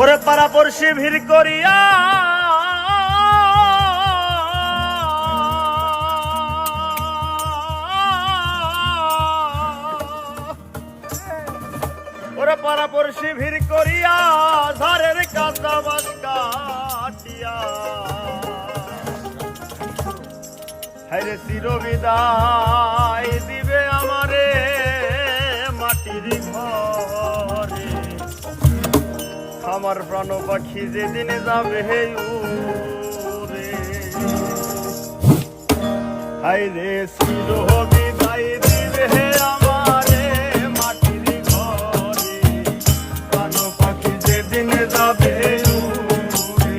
ওরে পাড়া পড়শি ভিড় করিয়া ওরে পাড়া পড়শি ভিড় করিয়া ধারের কাঁচা বাস কাটিয়া হায়রে চিরবিদায় দিবে আমারে মাটির ঘরে আমার প্রাণ পাখি যেদিন যাবে উড়ে হায়রে চিরবিদায় দিবে আমারে মাটির ঘরে প্রাণ পাখি যেদিন যাবে উড়ে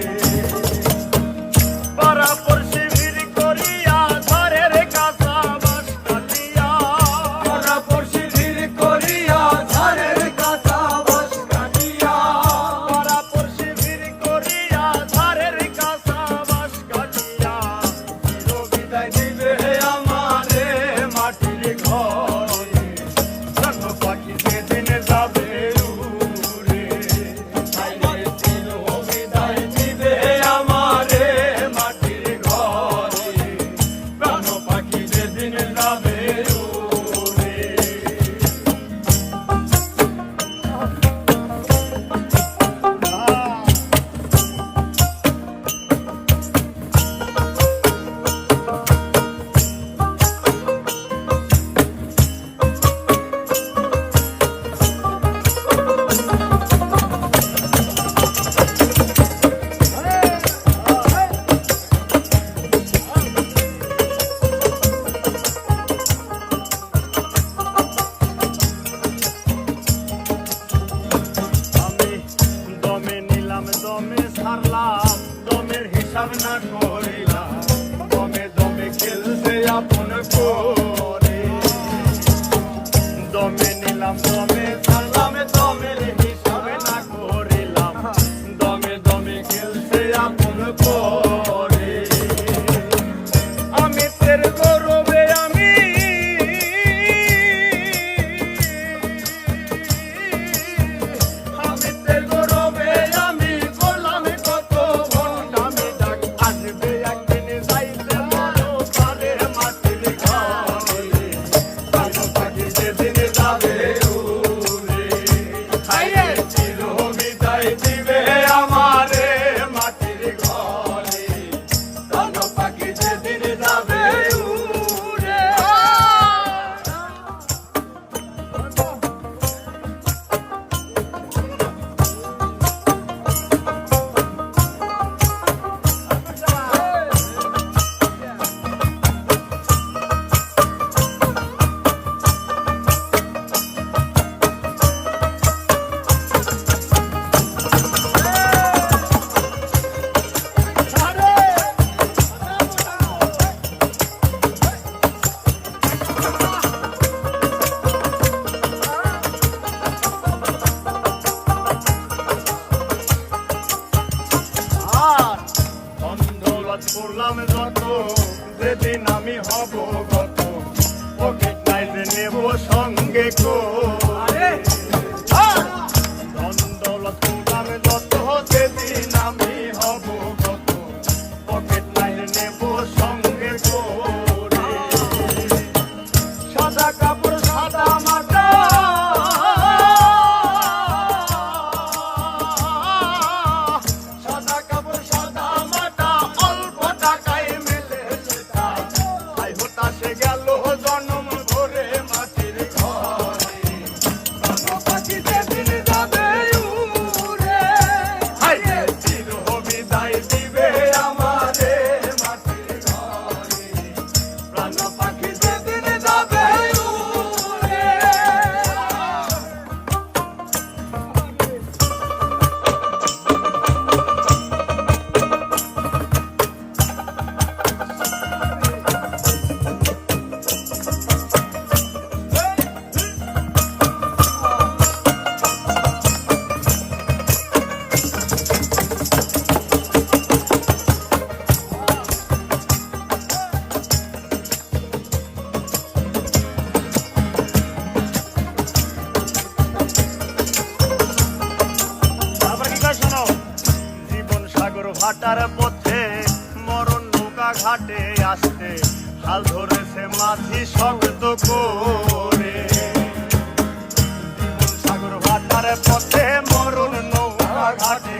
পাড়া পড়শি ভিড় করিয়া ধারের কাঁচা বাস কাটিয়া পাড়া পড়শি ভিড় করিয়া ধারের কাঁচা বাস কাটিয়া পাড়া পড়শি ভিড় করিয়া ধারের কাঁচা বাস কাটিয়া চিরবিদায় দিবে আমারে মাটির ঘরে প্রাণ পাখি যেদিন যাবে উড়ে হায়রে চিরবিদায় দিবে আমারে মাটির ঘরে প্রাণ পাখি যেদিন যাবে উড়ে। আমি দমে নিলাম দমে ছাড়লাম দমের হিসাব না করিলাম দমে দমে খেলতে আপন করে দমে নিলাম দমে ছাড়লাম দমের হিসাব না করিলাম দমে দমে খেলতে আপন করে আমি তের গৌরবে আমি আমি তের গৌরবে আমি করলাম কত ভণ্ডামি ডাক আসবে একদিন যাইতে মরো পারে মাটির ঘরে প্রাণ পাখি যেদিন যাবে উড়ে হায়রে চিরবিদায় দিবে আমারে মাটির ঘরে প্রাণ পাখি যেদিন যাবে উড়ে। ভাটার পথে মরণ নৌকা ঘাটে আসতে হাল ধরেছে মাঝি শব্দ করে জীবন সাগর ভাটার পথে মরণ নৌকা ঘাটে